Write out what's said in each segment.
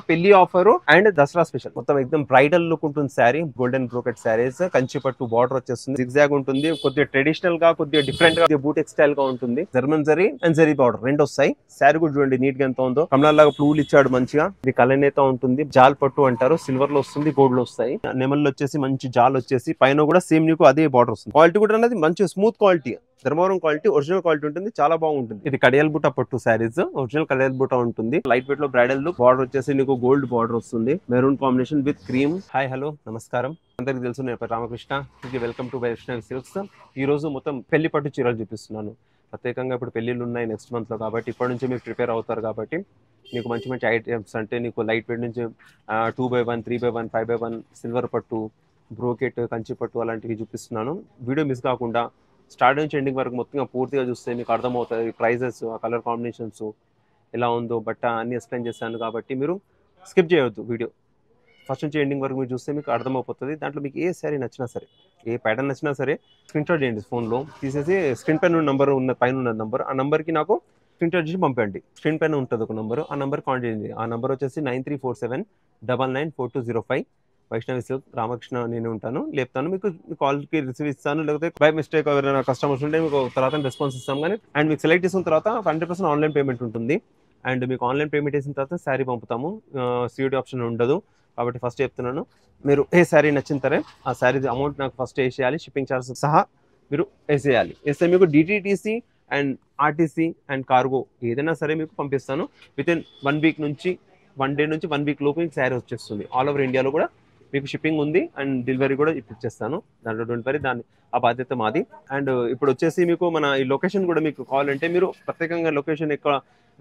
పెళ్లి offer and Dasara special మొత్తం ఎక్దమ్ bridal look ఉంటుంది శారీ. గోల్డెన్ బ్రోకెట్ శారీస్, కంచి పట్టు బార్డర్ వచ్చేస్తుంది, జిగ్జాగ్ ఉంటుంది, కొద్దిగా ట్రెడిషనల్ గా కొద్దిగా డిఫరెంట్ గా బూటెక్ స్టైల్ గా ఉంటుంది. German zari and zari border రెండు వస్తాయి. శారీ కూడా చూడండి నీట్ గా ఎంత ఉందో, కమలాల్ లాగా పూలు ఇచ్చాడు మంచిగా. ఇది కలనేత ఉంటుంది, జాల్ పట్టు అంటారు, సిల్వర్ లో వస్తుంది, గోల్డ్ లో వస్తాయి. నెమల్లో వచ్చేసి మంచి జాల్ వచ్చేసి పైన కూడా సేమ్ నీకు అదే బార్డర్ వస్తుంది. క్వాలిటీ కూడా అనేది మంచి smooth quality, Dharmavaram quality, original quality ఉంటుంది, చాలా బాగుంటుంది. ఇది కడియాల్ బుట్ట పట్టు శారీస్, ఒరిజినల్ కడియాల్ బుట్ట ఉంటుంది. లైట్ వెయిట్ లో బ్రైడల్ లుక్, బార్డర్ వచ్చేసి నీకు గోల్డ్ బార్డర్ వస్తుంది, maroon combination with cream. Hi hello నమస్కారం, అందరికి తెలుసు నేను Ramakrishna. Welcome to Vaishnavi silks. ఈ రోజు మొత్తం పెళ్లి పట్టు చీరలు చూపిస్తున్నాను. ప్రత్యేకంగా ఇప్పుడు పెళ్లిళ్ళు ఉన్నాయి నెక్స్ట్ మంత్ లో, కాబట్టి ఇప్పటి నుంచి మీరు ప్రిపేర్ అవుతారు. కాబట్టి నీకు మంచి మంచి ఐటమ్స్ అంటే నీకు లైట్ వెయిట్ నుంచి 2x1, 3x1, 5x1 సిల్వర్ పట్టు, బ్రోకెట్, కంచి పట్టు అలాంటివి చూపిస్తున్నాను. వీడియో మిస్ కాకుండా స్టార్ట్ నుంచి ఎండింగ్ వరకు మొత్తంగా పూర్తిగా చూస్తే మీకు అర్థమవుతుంది. ప్రైజెస్, ఆ కలర్ కాంబినేషన్స్ ఎలా ఉందో బట్ట అన్ని ఎక్స్ప్లెయిన్ చేస్తాను, కాబట్టి మీరు స్కిప్ చేయవద్దు. వీడియో ఫస్ట్ నుంచి ఎండింగ్ వరకు మీరు చూస్తే మీకు అర్థమైపోతుంది. దాంట్లో మీకు ఏ శారీ నచ్చినా సరే, ఏ ప్యాటర్న్ నచ్చినా సరే స్క్రీన్ షాట్ చేయండి, ఫోన్లో తీసేసి స్క్రీన్ పైన నెంబర్ ఉన్న పైన ఉన్న నెంబర్, ఆ నెంబర్కి నాకు స్క్రీన్ షాట్ చేసి పంపండి. స్క్రీన్ పైన ఉంటుంది ఒక నెంబర్, ఆ నెంబర్ కాల్ చేయండి. ఆ నెంబర్ వచ్చేసి 9347994205. వైష్ణవి సిల్క్ రామకృష్ణ నేను ఉంటాను, లేపుతాను, మీకు కాల్కి రిసీవ్ ఇస్తాను. లేకపోతే బై మిస్టేక్ ఎవరైనా కస్టమర్స్ ఉంటే మీకు తర్వాత రెస్పాన్స్ ఇస్తాం. కానీ అండ్ మీకు సెలెక్ట్ చేసిన తర్వాత 100% ఆన్లైన్ పేమెంట్ ఉంటుంది. అండ్ మీకు ఆన్లైన్ పేమెంట్ చేసిన తర్వాత శారీ పంపుతాము, సిఓడి ఆప్షన్ ఉండదు. కాబట్టి ఫస్ట్ చెప్తున్నాను, మీరు ఏ శారీ నచ్చిన సరే ఆ శారీ అమౌంట్ నాకు ఫస్ట్ వేసేయాలి, షిప్పింగ్ ఛార్జెస్ సహా మీరు వేసేయాలి. వేస్తే మీకు DTTC and RTC and cargo ఏదైనా సరే మీకు పంపిస్తాను. వితిన్ 1 వీక్ నుంచి 1 డే నుంచి 1 వీక్ లోపు మీకు శారీ వచ్చేస్తుంది. ఆల్ ఓవర్ ఇండియాలో కూడా మీకు షిప్పింగ్ ఉంది అండ్ డెలివరీ కూడా ఇప్పించేస్తాను. దాంట్లో డోంట్ వరీ, ఆ బాధ్యత మాది. అండ్ ఇప్పుడు వచ్చేసి మీకు మన ఈ లొకేషన్ కూడా మీకు కావాలంటే మీరు ప్రత్యేకంగా లొకేషన్ ఎక్కువ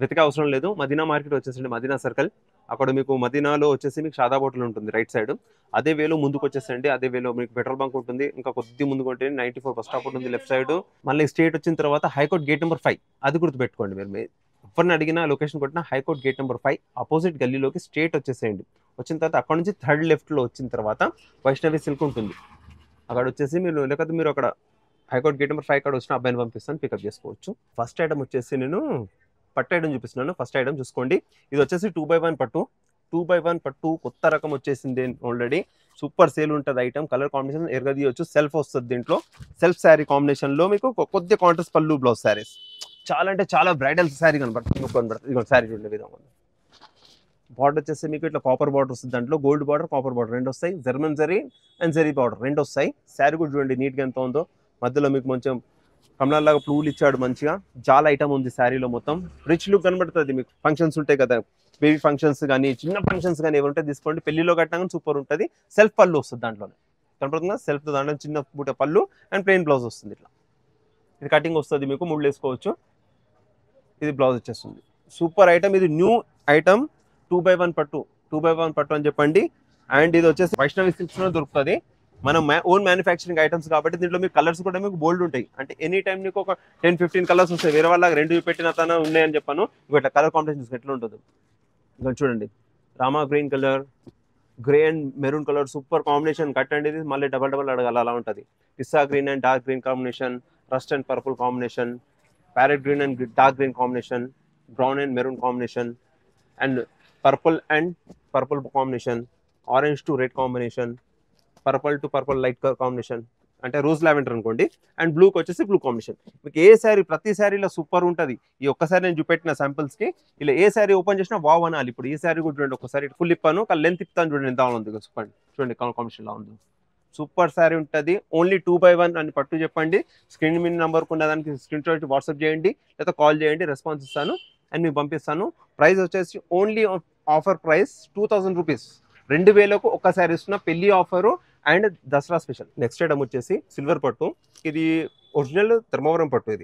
వెతికే అవసరం లేదు. మదీనా మార్కెట్ వచ్చేసండి, మదీనా సర్కిల్. అక్కడ మీకు మదీనాలో వచ్చేసి మీకు షాదాబ్ హోటల్ ఉంటుంది రైట్ సైడ్. అదే వేలో ముందుకు వచ్చేసండి, అదే వేలో మీకు పెట్రోల్ బంక్ ఉంటుంది. ఇంకా కొద్ది ముందుకు ఉంటే 94 బస్ స్టాప్ ఉంటుంది లెఫ్ట్ సైడ్. మళ్ళీ స్ట్రేట్ వచ్చిన తర్వాత హైకోర్ట్ గేట్ నెంబర్ 5 అది గుర్తుపెట్టుకోండి. మీరు ఎవరిని అడిగినా లొకేషన్ కొట్టినా హైకోర్ట్ గేట్ నెంబర్ 5 ఆపోజిట్ గల్లీలోకి స్ట్రేట్ వచ్చేసేయండి. వచ్చిన తర్వాత అక్కడ నుంచి థర్డ్ లెఫ్ట్లో వచ్చిన తర్వాత వైష్ణవి సిల్క్ ఉంటుంది. అక్కడ వచ్చేసి మీరు లేకపోతే మీరు అక్కడ హైకోర్ట్ గేట్ నెంబర్ 5 అక్కడ వచ్చిన అబ్బాయిని పంపిస్తాను, పికప్ చేసుకోవచ్చు. ఫస్ట్ ఐటమ్ వచ్చేసి నేను పట్టు ఐటమ్ చూపిస్తున్నాను. ఫస్ట్ ఐటమ్ చూసుకోండి, ఇది వచ్చేసి 2x1 పట్టు. 2x1 పట్టు కొత్త రకం వచ్చేసింది ఆల్రెడీ, సూపర్ సేల్ ఉంటుంది ఐటమ్. కలర్ కాంబినేషన్ ఎరగదీయచ్చు, సెల్ఫ్ వస్తుంది దీంట్లో. సెల్ఫ్ శారీ కాంబినేషన్లో మీకు కొద్దిగా కాంట్రాస్ట్ పళ్ళు, బ్లౌజ్ శారీస్ చాలా అంటే చాలా బ్రైడల్ శారీ కనబడుతుంది. ఇదిగో శారీ చూడండి విధంగా. బార్డర్ వచ్చేసి మీకు ఇట్లా కాపర్ బార్డర్ వస్తుంది, దాంట్లో గోల్డ్ బార్డర్, కాపర్ బార్డర్ రెండు వస్తాయి. German zari and zari border రెండు వస్తాయి. శారీ కూడా చూడండి నీట్గా ఎంత ఉందో. మధ్యలో మీకు కొంచెం కమలాల్ లాగా పూలు ఇచ్చాడు మంచిగా. చాలా ఐటమ్ ఉంది శారీలో, మొత్తం రిచ్ లుక్ కనబడుతుంది. మీకు ఫంక్షన్స్ ఉంటాయి కదా, బేబీ ఫంక్షన్స్ కానీ చిన్న ఫంక్షన్స్ కానీ ఏమి ఉంటే తీసుకోండి. పెళ్లిలో కట్టినా సూపర్ ఉంటుంది. సెల్ఫ్ పళ్ళు వస్తుంది దాంట్లోనే, కనబడుతుందా? సెల్ఫ్ దాంట్లో చిన్న పూట పళ్ళు అండ్ ప్లెయిన్ బ్లౌజ్ వస్తుంది. ఇట్లా ఇది కటింగ్ వస్తుంది, మీకు ముళ్ళు వేసుకోవచ్చు. ఇది బ్లౌజ్ వచ్చేస్తుంది. సూపర్ ఐటమ్, ఇది న్యూ ఐటమ్. 2x1 పట్టు, 2x1 పట్టు అని చెప్పండి. అండ్ ఇది వచ్చేసి వైష్ణవి సిల్క్స్ లో దొరుకుతుంది. మనం ఓన్ మ్యానుఫ్యాక్చరింగ్ ఐటమ్స్ కాబట్టి దీంట్లో మీకు కలర్స్ కూడా మీకు బోల్డ్ ఉంటాయి. అంటే ఎనీ టైం మీకు ఒక 10-15 కలర్స్ వస్తాయి. వేరే వాళ్ళకి రెండు పెట్టిన తన ఉన్నాయని చెప్పాను. ఇట్లా కలర్ కాంబినేషన్స్ ఎట్లా ఉంటుంది ఇక్కడ చూడండి. Rama green colour, grey and maroon colour super combination. Cut and ఇది మళ్ళీ డబల్ అడగాలి అలా ఉంటుంది. Pista green and dark green combination, rust and purple combination, parrot green and dark green combination, brown and maroon combination, and purple and purple combination, orange to red combination, purple to purple light colour combination అంటే rose lavender అనుకోండి. And బ్లూకి వచ్చేసి blue combination. మీకు ఏ శారీ ప్రతి శారీలో super ఉంటుంది. ఈ ఒక్కసారి నేను చూపెట్టిన శాంపిల్స్కి ఇలా ఏ శారీ ఓపెన్ చేసినా వావ్ అనాలి. ఇప్పుడు ఈ శారీ కూడా చూడండి, ఒకసారి ఫుల్ ఇప్పాను, లెంత్ ఇప్పాను చూడండి ఎంత ఉంది. చెప్పండి చూడండి కాంబినేషన్ ఎలా ఉంది. సూపర్ శారీ ఉంటుంది. ఓన్లీ 2x1 అని పట్టు చెప్పండి. స్క్రీన్ మీద నెంబర్కి ఉన్న దానికి స్క్రీన్ షాట్ వాట్సాప్ చేయండి, లేదా కాల్ చేయండి, రెస్పాన్స్ ఇస్తాను అండ్ మీకు పంపిస్తాను. ప్రైస్ వచ్చేసి ఓన్లీ ఆఫర్ ప్రైస్ 2000 రూపీస్. 2000కు ఒక్క శారీ ఇస్తున్న పెళ్లి offer and Dasara special. Next item వచ్చేసి సిల్వర్ పట్టు. ఇది ఒరిజినల్ ధర్మవరం పట్టు.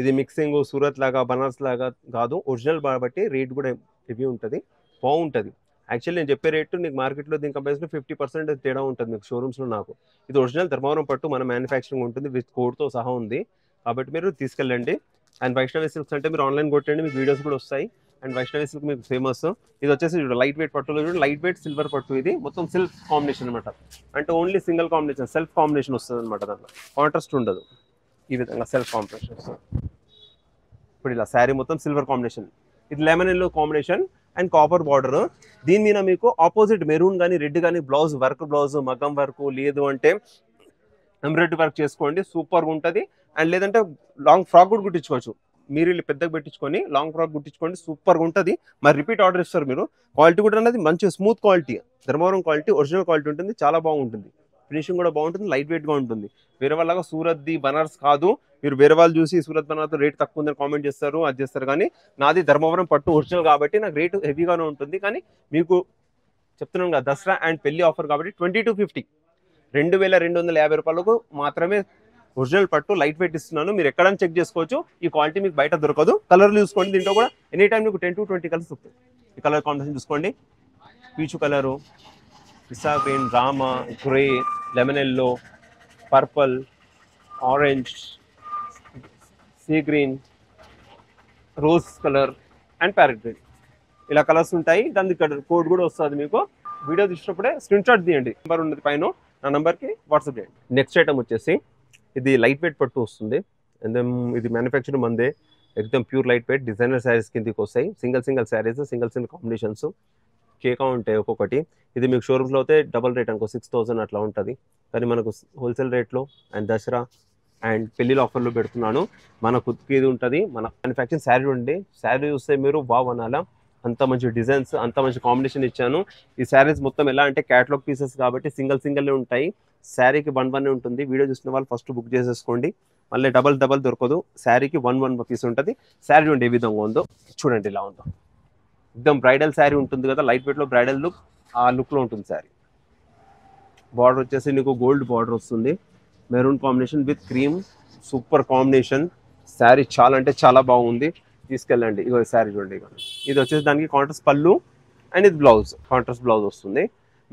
ఇది మిక్సింగ్ సూరత్ లాగా బనారస్ లాగా కాదు, ఒరిజినల్ కాబట్టి రేట్ కూడా హెవీ ఉంటుంది, బాగుంటుంది. యాక్చువల్లీ నేను చెప్పే రేటు నీకు మార్కెట్లో దీని కంపారిజన్ 50% తేడా ఉంటుంది మీకు షోరూమ్స్లో. నాకు ఇది ఒరిజినల్ ధర్మవరం పట్టు, మన మ్యానుఫ్యాక్చరింగ్ ఉంటుంది, విత్ కోడ్తో సహా ఉంది. కాబట్టి మీరు తీసుకెళ్ళండి. అండ్ వైష్ణవి సిల్క్స్ అంటే మీరు ఆన్లైన్ కొట్టండి, మీకు వీడియోస్ కూడా వస్తాయి. అండ్ వైష్ణవి సిల్క్ మీకు ఫేమస్. ఇది వచ్చేసి లైట్ వెయిట్ పట్టులో చూడండి, లైట్ వెయిట్ సిల్వర్ పట్టు. ఇది మొత్తం సిల్క్ కాంబినేషన్ అనమాట. అంటే only single combination, self combination వస్తుంది అనమాట. దాంట్లో కాంట్రాస్ట్ ఉండదు. ఈ విధంగా సెల్ఫ్ కాంబినేషన్ వస్తుంది. ఇప్పుడు ఇలా శారీ మొత్తం సిల్వర్ కాంబినేషన్. ఇది lemon yellow combination. And copper border. దీని మీద మీకు ఆపోజిట్ మెరూన్ కానీ రెడ్ కానీ బ్లౌజ్ వర్క్, బ్లౌజ్ మగ్గం వర్క్, లేదు అంటే ఎంబ్రాయిడరీ వర్క్ చేసుకోండి, సూపర్గా ఉంటుంది. అండ్ లేదంటే లాంగ్ ఫ్రాక్ కూడా కుట్టించుకోవచ్చు. మీరు వీళ్ళు పెద్దగా పెట్టించుకొని లాంగ్ ఫ్రాక్ కుట్టించుకోండి, సూపర్గా ఉంటుంది. మరి రిపీట్ ఆర్డర్ ఇస్తారు మీరు. క్వాలిటీ కూడా అనేది మంచి smooth quality, Dharmavaram quality, original quality ఉంటుంది, చాలా బాగుంటుంది. ఫినిషింగ్ కూడా బాగుంటుంది, లైట్ వెయిట్గా ఉంటుంది. వేరే వాళ్ళగా సూరత్ది బనారస్ కాదు. మీరు వేరే వాళ్ళు చూసి సూరత్ బనారస్ రేట్ తక్కువ ఉందని కామెంట్ చేస్తారు, అది చేస్తారు. కానీ నాది ధర్మవరం పట్టు ఒరిజినల్ కాబట్టి నాకు రేటు హెవీగానే ఉంటుంది. కానీ మీకు చెప్తున్నాను కదా, దసరా అండ్ పెళ్లి ఆఫర్ కాబట్టి 2250, 2250 రూపాయలకు మాత్రమే ఒరిజినల్ పట్టు లైట్ వెయిట్ ఇస్తున్నాను. మీరు ఎక్కడైనా చెక్ చేసుకోవచ్చు. ఈ క్వాలిటీ మీకు బయట దొరకదు. కలర్లు చూసుకోండి, దీంట్లో కూడా ఎనీ టైం మీకు 10 to 20 కలర్స్ వస్తాయి. ఈ కలర్ కాంబినేషన్ చూసుకోండి, పీచు colour, pista green, Rama, grey, lemon yellow, purple, orange, sea green, rose colour and parrot green, ఇలా కలర్స్ ఉంటాయి. దాని కోడ్ కూడా వస్తుంది మీకు. వీడియో తీసినప్పుడే స్క్రీన్ షాట్ తీయండి, నెంబర్ ఉన్నది పైన, నా నెంబర్కి వాట్సాప్ చేయండి. నెక్స్ట్ ఐటమ్ వచ్చేసి ఇది లైట్ వెయిట్ పట్టు వస్తుంది. అండ్ దెన్ ఇది మ్యానుఫ్యాక్చర్ మందే, ఎక్దమ్ pure light weight designer saris కిందకి వస్తాయి. సింగిల్ శారీస్, సింగిల్ కాంబినేషన్స్, కేకా ఉంటాయి ఒక్కొక్కటి. ఇది మీకు షోరూమ్స్లో అయితే డబల్ రేట్ అనుకో 6000 అట్లా ఉంటుంది. కానీ మనకు హోల్సేల్ రేట్లో అండ్ దసరా అండ్ పెళ్లిలో ఆఫర్లో పెడుతున్నాను. మన కుర్తికి ఇది ఉంటుంది. మన మ్యానుఫ్యాక్చరింగ్ శారీ ఉండి, శారీ చూస్తే మీరు బాగా అనాలా, అంత మంచి డిజైన్స్, అంత మంచి కాంబినేషన్ ఇచ్చాను. ఈ శారీస్ మొత్తం ఎలా అంటే క్యాటలాగ్ పీసెస్ కాబట్టి సింగిల్ ఉంటాయి. శారీకి 1 ఉంటుంది. వీడియో చూసిన వాళ్ళు ఫస్ట్ బుక్ చేసేసుకోండి, మళ్ళీ డబల్ దొరకదు. శారీకి 1 పీస్ ఉంటుంది. శారీ చూడండి ఏ విధంగా ఉందో, చూడండి ఇలా ఉందో. ఎక్దమ్ బ్రైడల్ శారీ ఉంటుంది కదా, లైట్ వెయిట్లో బ్రైడల్ లుక్, ఆ లుక్లో ఉంటుంది శారీ. బార్డర్ వచ్చేసి నీకు గోల్డ్ బార్డర్ వస్తుంది, maroon combination with cream, super combination. Sari చాలా అంటే చాలా బాగుంది, తీసుకెళ్ళండి. ఇగో శారీ చూడండి, ఇది వచ్చేసి దానికి కాంట్రాస్ట్ పళ్ళు అండ్ ఇది బ్లౌజ్, కాంట్రాస్ట్ బ్లౌజ్ వస్తుంది.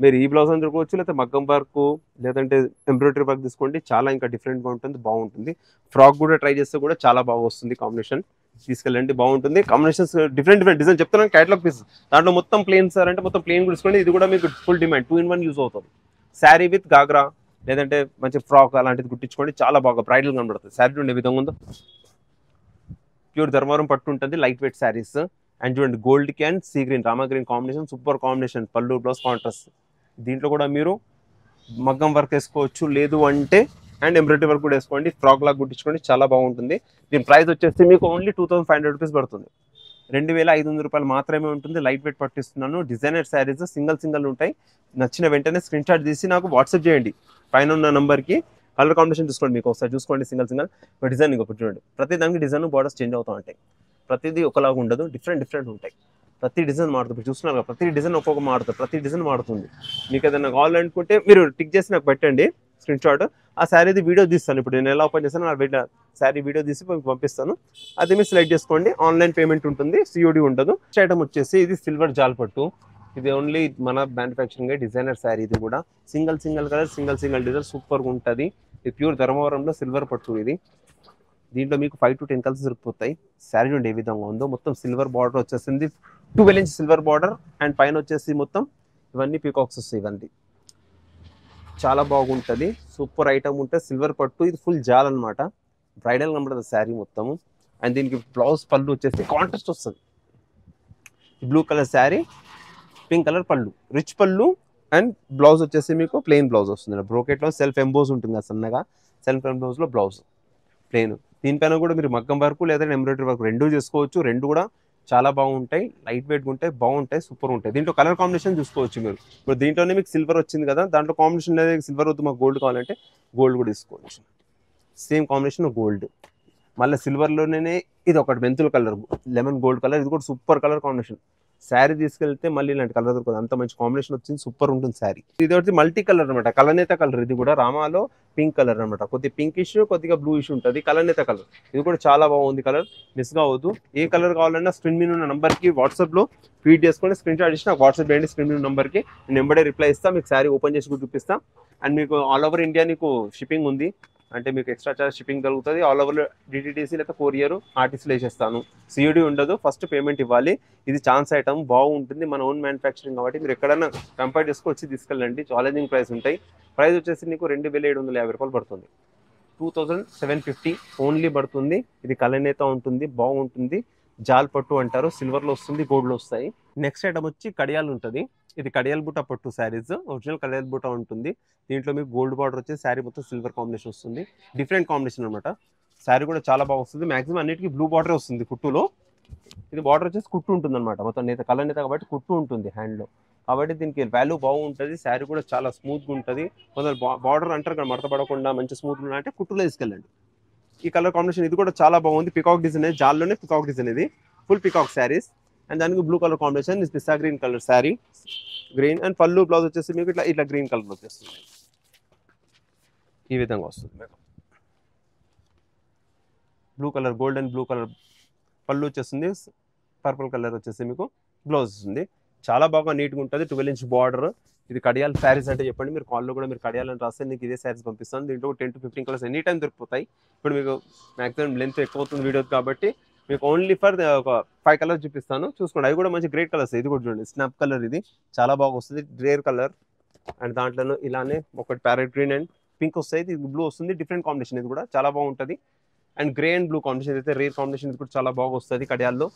మీరు ఈ బ్లౌజ్ అని దొరకవచ్చు, లేకపోతే మగ్గం వర్క్, లేదంటే ఎంబ్రాయిడరీ వర్క్ తీసుకోండి, చాలా ఇంకా డిఫరెంట్గా ఉంటుంది, బాగుంటుంది. ఫ్రాక్ కూడా ట్రై చేస్తే కూడా చాలా బాగా వస్తుంది కాంబినేషన్, తీసుకెళ్ళండి, బాగుంటుంది. కాంబినేషన్స్ డిఫరెంట్ డిజైన్ చెప్తున్నాను, క్యాటలాగ్ పీస్. దాంట్లో మొత్తం ప్లేన్ సార్ అంటే మొత్తం ప్లేన్ కూడా తీసుకోండి. ఇది కూడా మీకు ఫుల్ డిమాండ్, 2 in 1 యూజ్ అవుతుంది. శారీ విత్ గాగ్రా లేదంటే మంచి ఫ్రాక్ అలాంటిది కుట్టించుకోండి, చాలా బాగా బ్రైడల్ కనబడుతుంది. శారీ చూడండి ఏ విధంగా ఉందో, ప్యూర్ ధర్మవరం పట్టు ఉంటుంది, లైట్ వెయిట్ శారీస్. అండ్ చూడండి గోల్డ్ కి and sea green, Rama green combination, super combination. పళ్ళు బ్లౌజ్ కాంట్రాస్ట్. దీంట్లో కూడా మీరు మగ్గం వర్క్ వేసుకోవచ్చు, లేదు అంటే అండ్ ఎంబ్రాయిడరీ వర్క్ కూడా వేసుకోండి, ఫ్రాక్ లాగా కుట్టించుకోండి, చాలా బాగుంటుంది. దీని ప్రైస్ వచ్చేసి మీకు ఓన్లీ 2500 రూపీస్ పడుతుంది. 2500 రూపాయలు మాత్రమే ఉంటుంది. లైట్ వెయిట్ పట్టిస్తున్నాను. డిజైనర్ శారీస్ సింగిల్ ఉంటాయి. నచ్చిన వెంటనే స్క్రీన్ షాట్ తీసి నాకు వాట్సాప్ చేయండి, పైన ఉన్న నంబర్కి. కలర్ కాంబినేషన్ చూసుకోండి, మీకు ఒకసారి చూసుకోండి. సింగిల్ డిజైన్ ఇంకొకటి చూడండి. ప్రతి దానికి డిజైన్ బార్డర్స్ చేంజ్ అవుతూ ఉంటాయి. ప్రతిదీ ఒకలాగా ఉండదు, డిఫరెంట్ ఉంటాయి. ప్రతి డిజైన్ మారుతుంది. చూస్తున్నారు, ప్రతి డిజైన్ ఒక్కొక్క మారుతుంది, ప్రతి డిజైన్ మారుతుంది. మీకు ఏదైనా కావాలనుకుంటే మీరు టిక్ చేసి నాకు పెట్టండి స్క్రీన్ షాట్. ఆ శారీది వీడియో తీస్తాను. ఇప్పుడు నేను ఎలా ఓపెన్ చేస్తాను ఆ శారీ వీడియో తీసి మీకు పంపిస్తాను. అది మీరు సెలెక్ట్ చేసుకోండి. ఆన్లైన్ పేమెంట్ ఉంటుంది, సిఓడి ఉండదు. నెక్స్ట్ ఐటమ్ వచ్చేసి ఇది సిల్వర్ జాల్ పట్టు. ఇది ఓన్లీ మన మ్యానుఫ్యాక్చరింగ్ డిజైనర్ శారీ. ఇది కూడా సింగిల్ కలర్, సింగిల్ డిజైన్, సూపర్గా ఉంటుంది. ఇది ప్యూర్ ధర్మవరంలో సిల్వర్ పట్టు. ఇది దీంట్లో మీకు 5 to 10 కలర్స్ దొరికిపోతాయి. శారీ నుండి ఏ విధంగా ఉందో, మొత్తం సిల్వర్ బార్డర్ వచ్చేసింది, 12 inch సిల్వర్ బార్డర్. అండ్ పైన వచ్చేసి మొత్తం ఇవన్నీ పీకాక్స్ వస్తాయి. ఇవన్నీ చాలా బాగుంటుంది, సూపర్ ఐటమ్ ఉంటుంది. సిల్వర్ పట్టు, ఇది ఫుల్ జాల్ అనమాట, బ్రైడల్ కనబడుతుంది శారీ మొత్తము. అండ్ దీనికి బ్లౌజ్ పళ్ళు వచ్చేసి కాంట్రాస్ట్ వస్తుంది. Blue colour sari, pink colour పళ్ళు, రిచ్ పళ్ళు. అండ్ బ్లౌజ్ వచ్చేసి మీకు ప్లెయిన్ బ్లౌజ్ వస్తుంది. బ్రోకెట్లో సెల్ఫ్ ఎంబోజ్ ఉంటుంది సన్నగా, సెల్ఫ్ ఎంబోజ్లో బ్లౌజ్ ప్లెయిన్. దీనిపైన కూడా మీరు మగ్గం వర్క్ లేదా ఎంబ్రాయిడరీ వర్క్ రెండూ చేసుకోవచ్చు. రెండు కూడా చాలా బాగుంటాయి, లైట్ వెయిట్గా ఉంటాయి, బాగుంటాయి, సూపర్ ఉంటాయి. దీంట్లో కలర్ కాంబినేషన్ చూసుకోవచ్చు మీరు. ఇప్పుడు దీంట్లోనే మీకు సిల్వర్ వచ్చింది కదా, దాంట్లో కాంబినేషన్ లేదా సిల్వర్ వద్దు మాకు గోల్డ్ కావాలంటే గోల్డ్ కూడా తీసుకోవచ్చు. సేమ్ కాంబినేషన్ గోల్డ్, మళ్ళీ సిల్వర్లోనే ఇది ఒకటి మెంతుల కలర్, లెమన్ గోల్డ్ కలర్, ఇది కూడా సూపర్ కలర్ కాంబినేషన్. శారీ తీసుకెళ్తే మళ్ళీ ఇలాంటి కలర్ దొరకదు, అంత మంచి కాంబినేషన్ వచ్చింది, సూపర్ ఉంటుంది శారీ. ఇది వచ్చి మల్టీ కలర్ అనమాట, కలనేత కలర్. ఇది కూడా రామాలో పింక్ కలర్ అనమాట, కొద్దిగా పింకిష్ కొద్దిగా బ్లూ ఇష్యూ ఉంటుంది, కలనేత కలర్. ఇది కూడా చాలా బాగుంది కలర్, మిస్ కావద్దు. ఏ కలర్ కావాలన్నా స్క్రీన్ మీద ఉన్న నెంబర్కి వాట్సాప్లో ఫీడ్ చేసుకొని స్క్రీన్ షాట్ ఇచ్చి నాకు వాట్సాప్ చేయండి. స్క్రీన్ మీద నెంబర్కి నేను ఎంబడే రిప్లై ఇస్తాను, మీకు శారీ ఓపెన్ చేసి కూడా చూపిస్తాను. అండ్ మీకు ఆల్ ఓవర్ ఇండియా నీకు షిప్పింగ్ ఉంది, అంటే మీకు ఎక్స్ట్రా చార్జ్ షిప్పింగ్ కలుగుతుంది. ఆల్ ఓవర్లో డిటిడిసి లేదా కొరియర్ ఆర్టీసీలో వేసేస్తాను. సిఓడి ఉండదు, ఫస్ట్ పేమెంట్ ఇవ్వాలి. ఇది ఛాన్స్ ఐటమ్, బాగుంటుంది, మన ఓన్ మ్యానుఫ్యాక్చరింగ్ కాబట్టి మీరు ఎక్కడైనా కంపేర్ చేసుకొచ్చి తీసుకెళ్ళండి. ఛాలెంజింగ్ ప్రైస్ ఉంటాయి. ప్రైస్ వచ్చేసి నీకు 2750 రూపాయలు పడుతుంది, 2750 ఓన్లీ పడుతుంది. ఇది కలనేత ఉంటుంది, బాగుంటుంది, జాల్ పట్టు అంటారు, సిల్వర్లో వస్తుంది, గోల్డ్లో వస్తాయి. నెక్స్ట్ ఐటమ్ వచ్చి కడియాలు ఉంటుంది. ఇది కడియాల బూట పట్టు శారీస్, ఒరిజినల్ కడియాల బూట ఉంటుంది. దీంట్లో మీకు గోల్డ్ బార్డర్ వచ్చి శారీ మొత్తం సిల్వర్ కాంబినేషన్ వస్తుంది. డిఫరెంట్ కాంబినేషన్ అనమాట. శారీ కూడా చాలా బాగా వస్తుంది. మాక్సిమం అన్నిటికీ బ్లూ బార్డర్ వస్తుంది కుట్టులో. ఇది బార్డర్ వచ్చేసి కుట్టు ఉంటుంది అనమాట. మొత్తం నేత కలర్ నేత కాబట్టి కుట్టు ఉంటుంది హ్యాండ్లో. కాబట్టి దీనికి వాల్యూ బాగుంటుంది. శారీ కూడా చాలా స్మూత్గా ఉంటుంది. కొందరు బార్డర్ అంటారు కదా మడత పడకుండా మంచి స్మూత్గా అంటే కుట్టులో తీసుకెళ్ళండి. ఈ కలర్ కాంబినేషన్ ఇది కూడా చాలా బాగుంది. పికాక్ డిజైన్, జాల్లోనే పికాక్ డిజైన్, ఇది ఫుల్ పికాక్ శారీస్. అండ్ దానికి blue colour combination, pista green colour sari, green. And పళ్ళు బ్లౌజ్ వచ్చేసి మీకు ఇట్లా ఇట్లా గ్రీన్ కలర్ వచ్చేస్తుంది. ఈ విధంగా వస్తుంది మీకు. Blue colour, gold and blue colour పళ్ళు వచ్చేస్తుంది. పర్పుల్ కలర్ వచ్చేసి మీకు బ్లౌజ్ వస్తుంది. చాలా బాగా నీట్గా ఉంటుంది. 12 ఇంచ్ బార్డర్. ఇది కడియాల్ శారీస్ అంటే చెప్పండి. మీరు కాల్లో కూడా మీరు కడియాలని రాస్తే నీకు ఇదే శారీస్ పంపిస్తాను. దీంట్లో 10 to 15 కలర్స్ ఎనీ టైం దొరికిపోతాయి. ఇప్పుడు మీకు మ్యాక్సిమం లెంత్ ఎక్కువ అవుతుంది వీడియో కాబట్టి మీకు ఓన్లీ ఫర్ ఒక 5 కలర్స్ చూపిస్తాను, చూసుకోండి. అవి కూడా మంచి గ్రేట్ కలర్స్. ఇది కూడా చూడండి, స్నాప్ కలర్, ఇది చాలా బాగా వస్తుంది. Rare colour. అండ్ దాంట్లో ఇలానే ఒకటి ప్యారెట్ గ్రీన్ అండ్ పింక్ వస్తాయి. ఇది బ్లూ వస్తుంది. డిఫరెంట్ కాంబినేషన్, ఇది కూడా చాలా బాగుంటుంది. And grey and blue combination అయితే రేర్ కాంబినేషన్, ఇది కూడా చాలా బాగా వస్తుంది. కడియాల్లో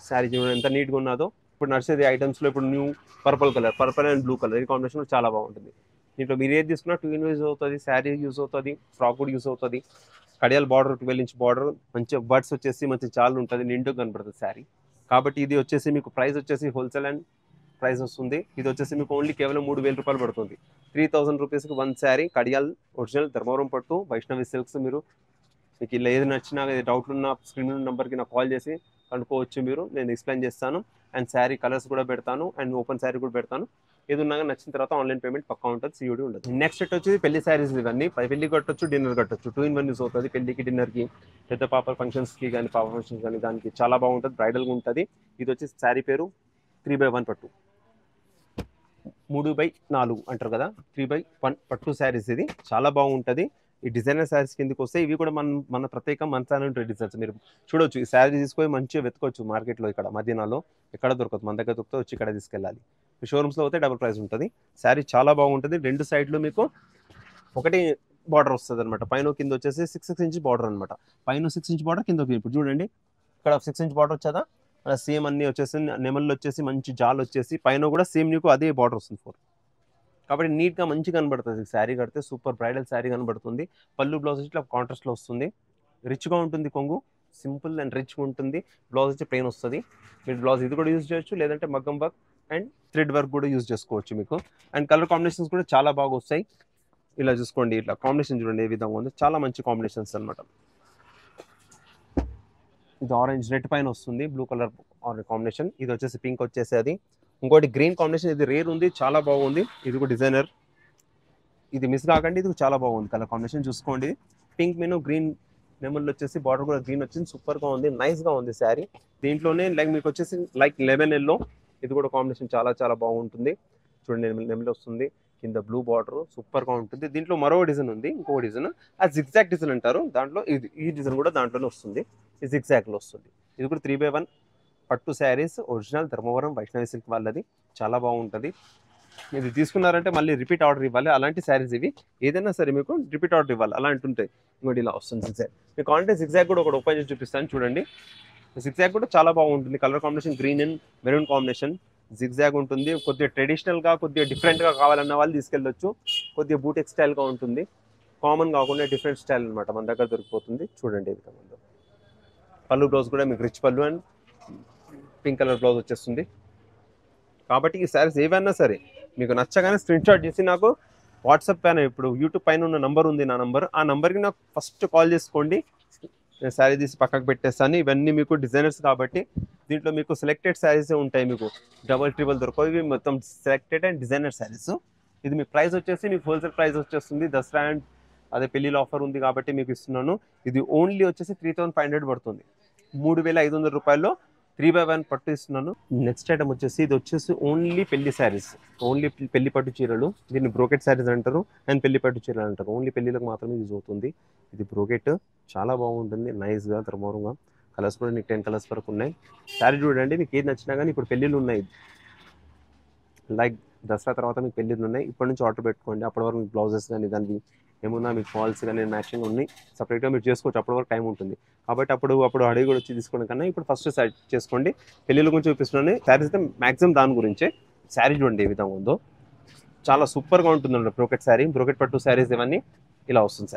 శారీ చూడండి ఎంత నీట్గా ఉన్నదో. ఇప్పుడు నడిచేది ఐటమ్స్లో ఇప్పుడు new purple colour, purple and blue colour, ఈ కాంబినేషన్ చాలా బాగుంటుంది. దీంట్లో మీరు ఏది తీసుకున్నా 2 in యూజ్ అవుతుంది, శారీ యూజ్ అవుతుంది, ఫ్రాక్ కూడా యూజ్ అవుతుంది. కడియాల్ బార్డర్ 12 ఇంచ్ బార్డర్, మంచి బర్డ్స్ వచ్చేసి మంచి చాలు ఉంటుంది, నిండుగా కనబడుతుంది శారీ. కాబట్టి ఇది వచ్చేసి మీకు ప్రైస్ వచ్చేసి హోల్సేల్ అండ్ ప్రైస్ వస్తుంది. ఇది వచ్చేసి మీకు ఓన్లీ కేవలం 3000 రూపాయలు పడుతుంది. 3000 రూపీస్కి 1 శారీ కడియాల్ ఒరిజినల్ ధర్మవరం పట్టు వైష్ణవి సిల్క్స్. మీకు ఇలా ఏది నచ్చినా, డౌట్లు ఉన్న స్క్రీన్ నెంబర్కి నాకు కాల్ చేసి కనుక్కోవచ్చు మీరు, నేను ఎక్స్ప్లెయిన్ చేస్తాను. అండ్ శారీ కలర్స్ కూడా పెడతాను, అండ్ ఓపెన్ శారీ కూడా పెడతాను. ఏది ఉన్నా నచ్చిన తర్వాత ఆన్లైన్ పేమెంట్ పక్కా ఉంటుంది, సిఓడి ఉండదు. నెక్స్ట్ సెట్ వచ్చి పెళ్లి శారీస్. ఇవన్నీ పెళ్లి కట్టొచ్చు, డిన్నర్ కట్టొచ్చు, 2 in 1 యూస్ అవుతుంది. పెళ్లికి, డిన్నర్కి, పెద్ద పాప ఫంక్షన్స్కి కానీ, పాప ఫంక్షన్స్ కానీ దానికి చాలా బాగుంటుంది, బ్రైడల్గా ఉంటుంది. ఇది వచ్చి శారీ పేరు 3/1 పట్టు, 3/4 అంటారు కదా, 3/1 పట్టు శారీస్. ఇది చాలా బాగుంటుంది. ఈ డిజైనర్ శారీస్ కిందకి వస్తే ఇవి కూడా మన ప్రత్యేకం మన ఛానల్ ఉంటాయి డిజైన్స్. మీరు చూడొచ్చు, ఈ శారీ తీసుకొని మంచిగా వెతుకోవచ్చు మార్కెట్లో. ఇక్కడ మదీనాలో ఎక్కడ దొరకదు, మన దగ్గర దొరికితే వచ్చి ఇక్కడ తీసుకెళ్ళాలి. మీ షోరూమ్స్లో అయితే డబుల్ ప్రైస్ ఉంటుంది. శారీ చాలా బాగుంటుంది. 2 సైడ్లు మీకు ఒకటి బార్డర్ వస్తుంది అనమాట. పైన కింద వచ్చేసి 6 ఇంచ్ బార్డర్ అనమాట. పైన 6 ఇంచ్ బార్డర్, కింద ఇప్పుడు చూడండి ఇక్కడ 6 ఇంచ్ బార్డర్ వచ్చేదా, అలా సేమ్ అన్ని వచ్చేసి నెమళ్ళు వచ్చేసి మంచి జాల్ వచ్చేసి పైన కూడా సేమ్ నీకు అదే బార్డర్ వస్తుంది 4. కాబట్టి నీట్గా మంచిగా కనబడుతుంది. శారీ కడితే సూపర్ బ్రైడల్ శారీ కనబడుతుంది. పళ్ళు బ్లౌజ్ ఇట్లా కాంట్రాస్ట్లో వస్తుంది. రిచ్గా ఉంటుంది కొంగు, సింపుల్ అండ్ రిచ్గా ఉంటుంది. బ్లౌజ్ వచ్చి ప్లెయిన్ వస్తుంది. మీరు బ్లౌజ్ ఇది కూడా యూజ్ చేయొచ్చు, లేదంటే మగ్గం వర్క్ అండ్ థ్రెడ్ వర్క్ కూడా యూజ్ చేసుకోవచ్చు మీకు. అండ్ కలర్ కాంబినేషన్స్ కూడా చాలా బాగా వస్తాయి. ఇలా చూసుకోండి, ఇట్లా కాంబినేషన్ చూడండి ఏ విధంగా ఉందో, చాలా మంచి కాంబినేషన్స్ అనమాట. ఇది ఆరెంజ్ రెడ్ పైన వస్తుంది, బ్లూ కలర్ ఆరెంజ్ కాంబినేషన్. ఇది వచ్చేసి పింక్ వచ్చేసి అది. ఇంకోటి గ్రీన్ కాంబినేషన్, ఇది రేర్ ఉంది, చాలా బాగుంది. ఇది కూడా డిజైనర్, ఇది మిస్ కాకండి. ఇది చాలా బాగుంది కలర్ కాంబినేషన్, చూసుకోండి. పింక్ మీను గ్రీన్ నెమళ్ళు వచ్చేసి బార్డర్ కూడా గ్రీన్ వచ్చింది, సూపర్గా ఉంది, నైస్గా ఉంది శారీ. దీంట్లోనే మీకు వచ్చేసి లెమన్ ఎల్లో, ఇది కూడా కాంబినేషన్ చాలా చాలా బాగుంటుంది. చూడండి నెమలి వస్తుంది, కింద బ్లూ బార్డర్, సూపర్గా ఉంటుంది. దీంట్లో మరో డిజైన్ ఉంది, ఇంకో డిజైన్, ఆ జిగ్జాగ్ డిజైన్ అంటారు. దాంట్లో ఈ డిజైన్ కూడా దాంట్లోనే వస్తుంది, ఈ జిగ్జాగ్లో వస్తుంది. ఇది కూడా 3/1 పట్టు శారీస్, ఒరిజినల్ ధర్మవరం వైష్ణవి సిల్క్ వాళ్ళది, చాలా బాగుంటుంది. ఇది తీసుకున్నారంటే మళ్ళీ రిపీట్ ఆర్డర్ ఇవ్వాలి. అలాంటి శారీస్ ఇవి, ఏదైనా సరే మీకు రిపీట్ ఆర్డర్ ఇవ్వాలి, అలాంటి ఉంటాయి. ఇంకోటి ఇలా వస్తుంది జిగ్జాగ్. మీకు కావాలంటే జిగ్జాగ్ కూడా ఒకటి ఓపెన్ చేసి చూపిస్తాను చూడండి. జిగ్జాగ్ కూడా చాలా బాగుంటుంది. Colour combination green and maroon combination zigzag ఉంటుంది. కొద్దిగా ట్రెడిషనల్గా, కొద్దిగా డిఫరెంట్గా కావాలన్న వాళ్ళు తీసుకెళ్ళొచ్చు. కొద్దిగా బూటెక్ స్టైల్గా ఉంటుంది, కామన్ కాకుండా డిఫరెంట్ స్టైల్ అనమాట, మన దగ్గర దొరికిపోతుంది. చూడండి ఇది ముందు పళ్ళు బ్లౌజ్ కూడా మీకు రిచ్ పళ్ళు అండ్ పింక్ కలర్ బ్లౌజ్ వచ్చేస్తుంది. కాబట్టి ఈ శారీస్ ఏవైనా సరే మీకు నచ్చగానే స్క్రీన్ షాట్ చేసి నాకు వాట్సాప్ పైన, ఇప్పుడు యూట్యూబ్ పైన ఉన్న నంబర్ ఉంది నా నంబర్, ఆ నెంబర్కి నాకు ఫస్ట్ కాల్ చేసుకోండి. నేను శారీ తీసి పక్కకు పెట్టేస్తాను. ఇవన్నీ మీకు డిజైనర్స్ కాబట్టి దీంట్లో మీకు సెలెక్టెడ్ శారీసే ఉంటాయి, మీకు డబల్ ట్రిబుల్ దొరకవు. ఇవి మొత్తం సెలెక్టెడ్ అండ్ డిజైనర్ శారీస్. ఇది మీ ప్రైస్ వచ్చేసి మీకు హోల్సేల్ ప్రైస్ వచ్చేస్తుంది. దసరా అండ్ అదే పెళ్ళిలో ఆఫర్ ఉంది కాబట్టి మీకు ఇస్తున్నాను. ఇది ఓన్లీ వచ్చేసి 3500 పడుతుంది. 3500 రూపాయల్లో 3/1 పట్టు ఇస్తున్నాను. నెక్స్ట్ ఐటమ్ వచ్చేసి ఇది వచ్చేసి ఓన్లీ పెళ్లి శారీస్, ఓన్లీ పెళ్లి పట్టు చీరలు. దీన్ని బ్రోకెట్ శారీస్ అంటారు అండ్ పెళ్లి పట్టు చీరలు అంటారు. ఓన్లీ పెళ్లిలకు మాత్రమే యూజ్ అవుతుంది. ఇది బ్రోకెట్, చాలా బాగుంటుంది, నైస్గా ధర్మవరంగా. కలర్స్ కూడా నీకు 10 కలర్స్ వరకు ఉన్నాయి. శారీ చూడండి, మీకు ఏది నచ్చినా కానీ ఇప్పుడు పెళ్ళిళ్ళు ఉన్నాయి, లైక్ దసరా తర్వాత మీకు పెళ్ళిళ్ళు ఉన్నాయి. ఇప్పటి నుంచి ఆర్డర్ పెట్టుకోండి, అప్పటి వరకు మీకు బ్లౌజెస్ కానీ దానికి ఏమున్నా మీకు ఫాల్స్ కానీ మ్యాచింగ్ ఉన్నాయి సపరేట్గా మీరు చేసుకోవచ్చు, అప్పటి వరకు టైం ఉంటుంది కాబట్టి అప్పుడు అడిగి కూడా వచ్చి తీసుకోవడం కన్నా ఇప్పుడు ఫస్ట్ సెట్ చేసుకోండి. పెళ్ళిళ్ళ గురించి చూపిస్తున్నాను, శారీస్ అయితే మ్యాక్సిమం దాని గురించే. శారీ చూడండి ఏ విధంగా ఉందో, చాలా సూపర్గా ఉంటుందండి. బ్రోకెట్ శారీ, బ్రోకెట్ పట్టు శారీస్ ఇవన్నీ ఇలా వస్తుంది.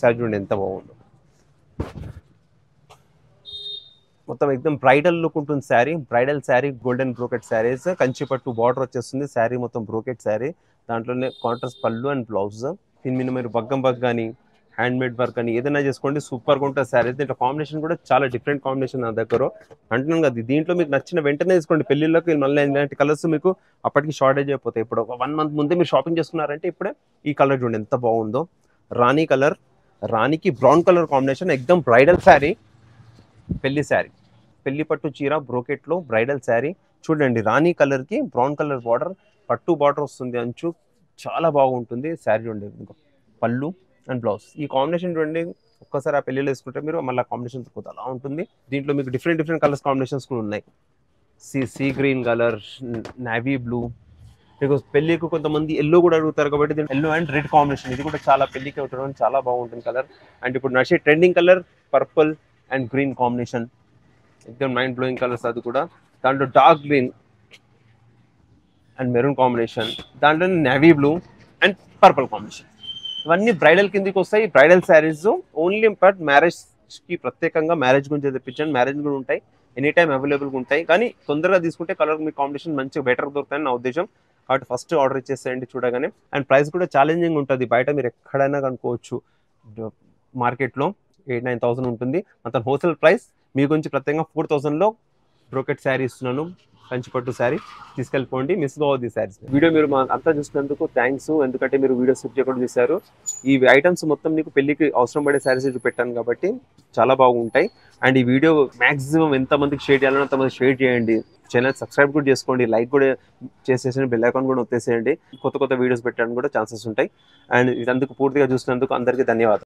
శారీ చూడండి ఎంత బాగుందో, మొత్తం ఎక్దమ్ బ్రైడల్ లుక్ ఉంటుంది sari. Bridal sari, golden brocade saris, Kanchi పట్టు బార్డర్ వచ్చేస్తుంది. శారీ మొత్తం బ్రోకెట్ శారీ, దాంట్లోనే కాంట్రాస్ట్ పళ్ళు అండ్ బ్లౌజ్. దీని మీద మీరు బగ్గం బగ్ కానీ హ్యాండ్ మేడ్ వర్క్ అని ఏదైనా చేసుకోండి, సూపర్గా ఉంటుంది శారీస్. దీంట్లో కాంబినేషన్ కూడా చాలా డిఫరెంట్ కాంబినేషన్ నా దగ్గర అంటున్నాను కదా. దీంట్లో మీకు నచ్చిన వెంటనే తీసుకోండి. పెళ్ళిళ్ళకి మళ్ళీ ఇలాంటి కలర్స్ మీకు అప్పటికి షార్టేజ్ అయిపోతాయి. ఇప్పుడు ఒక 1 month ముందే మీరు షాపింగ్ చేసుకున్నారంటే ఇప్పుడే ఈ కలర్ చూడండి ఎంత బాగుందో. రాణి కలర్, రాణికి బ్రౌన్ కలర్ కాంబినేషన్, ఎక్దమ్ బ్రైడల్ శారీ, పెళ్లి శారీ, పెళ్లి పట్టు చీర బ్రోకెట్లో బ్రైడల్ శారీ. చూడండి రాణి కలర్కి బ్రౌన్ కలర్ బార్డర్, పట్టు బార్డర్ వస్తుంది అంచు, చాలా బాగుంటుంది శారీ. చూడండి పళ్ళు అండ్ బ్లౌజ్, ఈ కాంబినేషన్ చూడండి. ఒక్కసారి ఆ పెళ్ళిలో వేసుకుంటే మీరు మళ్ళీ కాంబినేషన్ తక్కువ అలా ఉంటుంది. దీంట్లో మీకు డిఫరెంట్ కలర్స్ కాంబినేషన్స్ కూడా ఉన్నాయి. Sea green colour, navy blue, మీకు పెళ్ళికి కొంతమంది ఎల్లో కూడా అడుగుతారు కాబట్టి దీని ఎల్లో అండ్ రెడ్ కాంబినేషన్, ఇది కూడా చాలా పెళ్ళికి ఉండడం చాలా బాగుంటుంది కలర్. అండ్ ఇప్పుడు నడిచే trending colour purple and green combination, ఎక్దమ్ మైండ్ బ్లోయింగ్ కలర్స్. అది కూడా దాంట్లో dark green and maroon combination, దాంట్లో navy blue and purple combination. ఇవన్నీ బ్రైడల్ కిందకి వస్తాయి. బ్రైడల్ శారీస్ ఓన్లీ బట్ మ్యారేజ్కి ప్రత్యేకంగా మ్యారేజ్ గురించి తెప్పించండి. మ్యారేజ్ కూడా ఉంటాయి, ఎనీ టైం అవైలబుల్గా ఉంటాయి. కానీ తొందరగా తీసుకుంటే కలర్ మీ కాంబినేషన్ మంచిగా బెటర్ దొరుకుతాయని నా ఉద్దేశం. కాబట్టి ఫస్ట్ ఆర్డర్ ఇచ్చేసేయండి చూడగానే. అండ్ ప్రైస్ కూడా ఛాలెంజింగ్ ఉంటుంది. బయట మీరు ఎక్కడైనా కనుక్కోవచ్చు, మార్కెట్లో 8,000-9,000 ఉంటుంది. అంత హోల్సేల్ ప్రైస్ మీ గురించి ప్రత్యేకంగా 4,000లో బ్రోకెట్ శారీ ఇస్తున్నాను. కంచిపట్టు శారీ తీసుకెళ్ళిపోండి, మిస్ కావద్దు ఈ శారీస్. వీడియో మీరు అంతా చూసినందుకు థ్యాంక్స్. ఎందుకంటే మీరు వీడియో స్కిప్ చేయకుండా చూశారు. ఈ ఐటమ్స్ మొత్తం మీకు పెళ్లికి అవసరం పడే శారీస్ పెట్టాను కాబట్టి చాలా బాగుంటాయి. అండ్ ఈ వీడియో మాక్సిమం ఎంతమందికి షేర్ చేయాలని అంతమంది షేర్ చేయండి. ఛానల్ సబ్స్క్రైబ్ కూడా చేసుకోండి, లైక్ కూడా చేసేసి బెల్ ఐకాన్ కూడా వచ్చేసేయండి. కొత్త వీడియోస్ పెట్టడానికి కూడా ఛాన్సెస్ ఉంటాయి. అండ్ ఇదందుకు పూర్తిగా చూసినందుకు అందరికీ ధన్యవాదాలు.